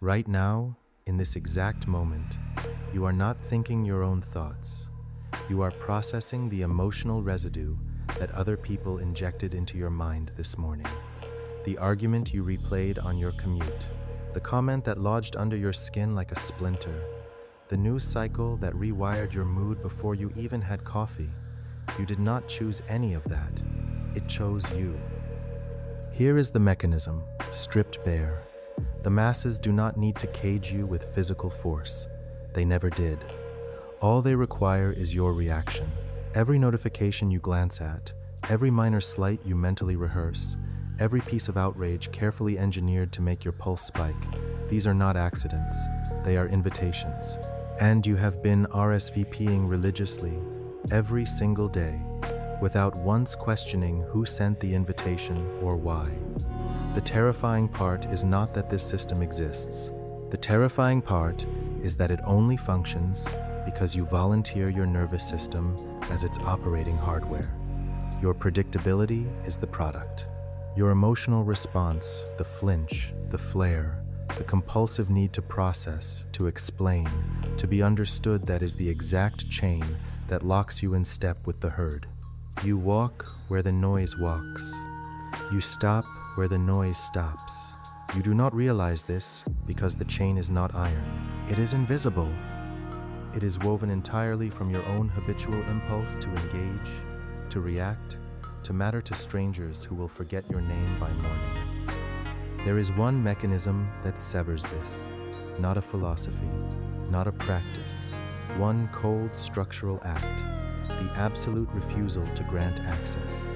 Right now, in this exact moment, you are not thinking your own thoughts. You are processing the emotional residue that other people injected into your mind this morning. The argument you replayed on your commute, the comment that lodged under your skin like a splinter, the news cycle that rewired your mood before you even had coffee. You did not choose any of that. It chose you. Here is the mechanism, stripped bare. The masses do not need to cage you with physical force. They never did. All they require is your reaction. Every notification you glance at, every minor slight you mentally rehearse, every piece of outrage carefully engineered to make your pulse spike. These are not accidents. They are invitations. And you have been RSVPing religiously every single day without once questioning who sent the invitation or why. The terrifying part is not that this system exists. The terrifying part is that it only functions because you volunteer your nervous system as its operating hardware. Your predictability is the product. Your emotional response, the flinch, the flare, the compulsive need to process, to explain, to be understood, that is the exact chain that locks you in step with the herd. You walk where the noise walks. You stop where the noise stops. You do not realize this because the chain is not iron. It is invisible. It is woven entirely from your own habitual impulse to engage, to react, to matter to strangers who will forget your name by morning. There is one mechanism that severs this, not a philosophy, not a practice, one cold structural act, the absolute refusal to grant access,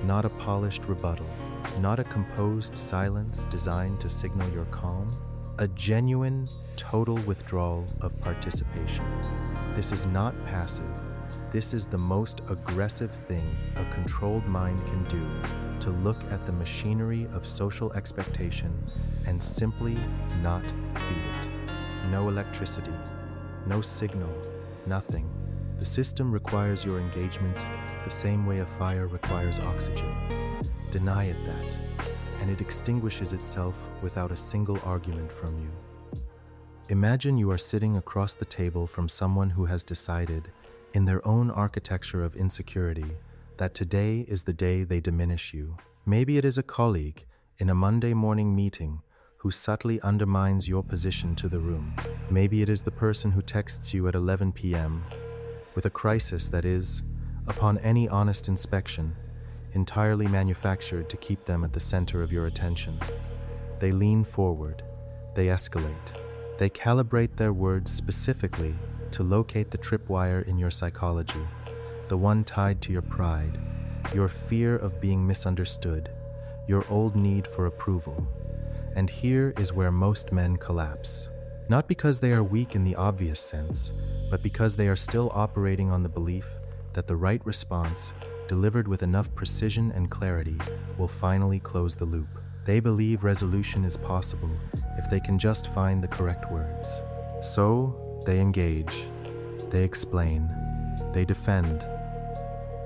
not a polished rebuttal, not a composed silence designed to signal your calm, a genuine, total withdrawal of participation. This is not passive. This is the most aggressive thing a controlled mind can do, to look at the machinery of social expectation and simply not feed it. No electricity, no signal, nothing. The system requires your engagement the same way a fire requires oxygen. Deny it that, and it extinguishes itself without a single argument from you. Imagine you are sitting across the table from someone who has decided, in their own architecture of insecurity, that today is the day they diminish you. Maybe it is a colleague in a Monday morning meeting who subtly undermines your position to the room. Maybe it is the person who texts you at 11 p.m. with a crisis that is, upon any honest inspection, entirely manufactured to keep them at the center of your attention. They lean forward, they escalate, they calibrate their words specifically to locate the tripwire in your psychology, the one tied to your pride, your fear of being misunderstood, your old need for approval. And here is where most men collapse. Not because they are weak in the obvious sense, but because they are still operating on the belief that the right response, delivered with enough precision and clarity, will finally close the loop. They believe resolution is possible if they can just find the correct words. So, they engage, they explain, they defend,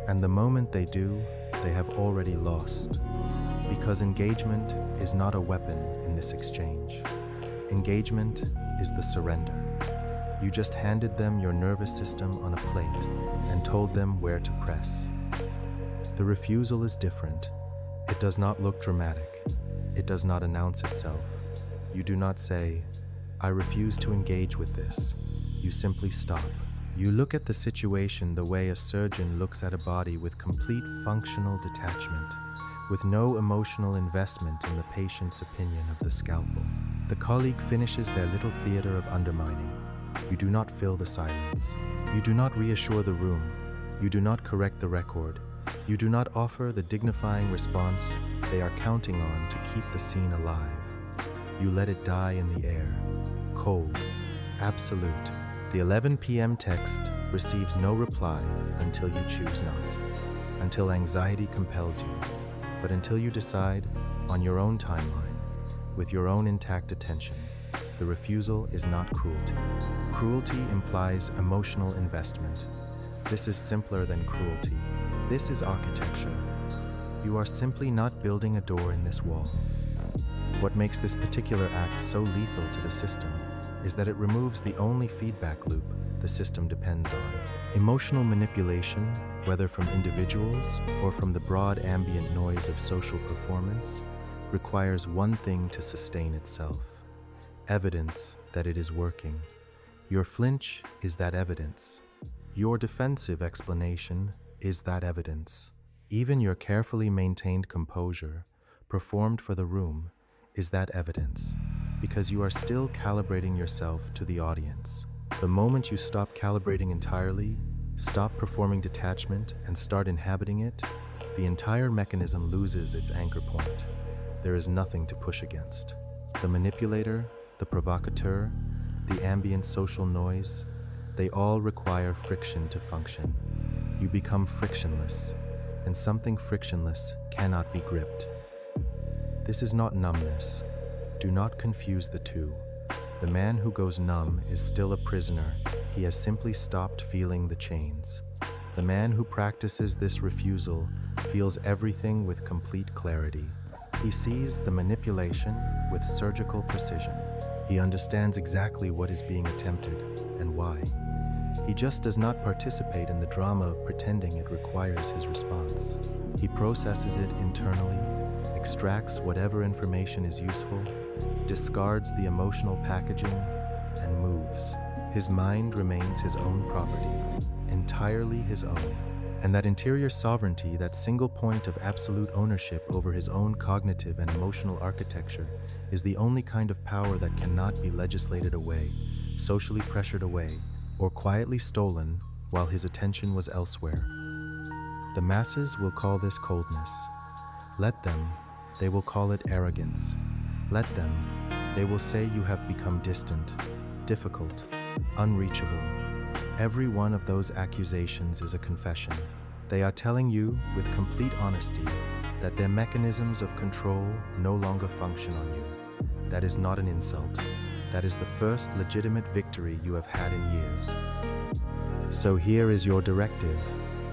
and the moment they do, they have already lost. Because engagement is not a weapon in this exchange. Engagement is the surrender. You just handed them your nervous system on a plate and told them where to press. The refusal is different. It does not look dramatic. It does not announce itself. You do not say, "I refuse to engage with this." You simply stop. You look at the situation the way a surgeon looks at a body, with complete functional detachment, with no emotional investment in the patient's opinion of the scalpel. The colleague finishes their little theater of undermining. You do not fill the silence. You do not reassure the room. You do not correct the record. You do not offer the dignifying response they are counting on to keep the scene alive. You let it die in the air, cold, absolute. The 11 p.m. text receives no reply until you choose not, until anxiety compels you, but until you decide, on your own timeline, with your own intact attention. The refusal is not cruelty. Cruelty implies emotional investment. This is simpler than cruelty. This is architecture. You are simply not building a door in this wall. What makes this particular act so lethal to the system is that it removes the only feedback loop the system depends on. Emotional manipulation, whether from individuals or from the broad ambient noise of social performance, requires one thing to sustain itself: evidence that it is working. Your flinch is that evidence. Your defensive explanation is that evidence. Even your carefully maintained composure, performed for the room, is that evidence, because you are still calibrating yourself to the audience. The moment you stop calibrating entirely, stop performing detachment, and start inhabiting it, the entire mechanism loses its anchor point. There is nothing to push against. The manipulator, the provocateur, the ambient social noise, they all require friction to function. You become frictionless, and something frictionless cannot be gripped. This is not numbness. Do not confuse the two. The man who goes numb is still a prisoner. He has simply stopped feeling the chains. The man who practices this refusal feels everything with complete clarity. He sees the manipulation with surgical precision. He understands exactly what is being attempted and why. He just does not participate in the drama of pretending it requires his response. He processes it internally, extracts whatever information is useful, discards the emotional packaging, and moves. His mind remains his own property, entirely his own. And that interior sovereignty, that single point of absolute ownership over his own cognitive and emotional architecture, is the only kind of power that cannot be legislated away, socially pressured away, or quietly stolen while his attention was elsewhere. The masses will call this coldness. Let them, they will call it arrogance. Let them, they will say you have become distant, difficult, unreachable. Every one of those accusations is a confession. They are telling you with complete honesty that their mechanisms of control no longer function on you. That is not an insult. That is the first legitimate victory you have had in years. So here is your directive,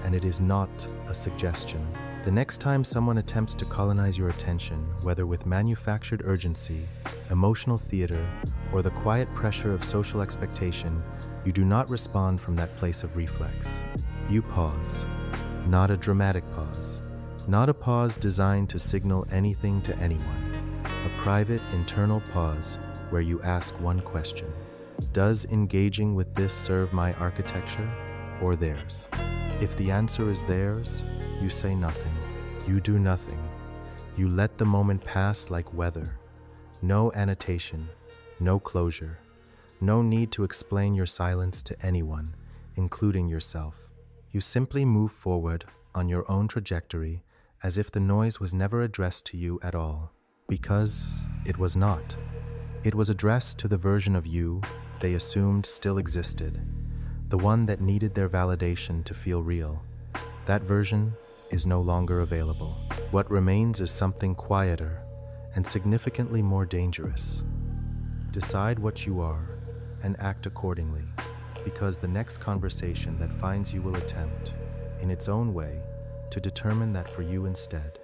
and it is not a suggestion. The next time someone attempts to colonize your attention, whether with manufactured urgency, emotional theater, or the quiet pressure of social expectation, you do not respond from that place of reflex. You pause. Not a dramatic pause. Not a pause designed to signal anything to anyone. A private, internal pause where you ask one question. Does engaging with this serve my architecture or theirs? If the answer is theirs, you say nothing. You do nothing. You let the moment pass like weather. No annotation, no closure. No need to explain your silence to anyone, including yourself. You simply move forward on your own trajectory as if the noise was never addressed to you at all, because it was not. It was addressed to the version of you they assumed still existed, the one that needed their validation to feel real. That version is no longer available. What remains is something quieter and significantly more dangerous. Decide what you are and act accordingly, because the next conversation that finds you will attempt, in its own way, to determine that for you instead.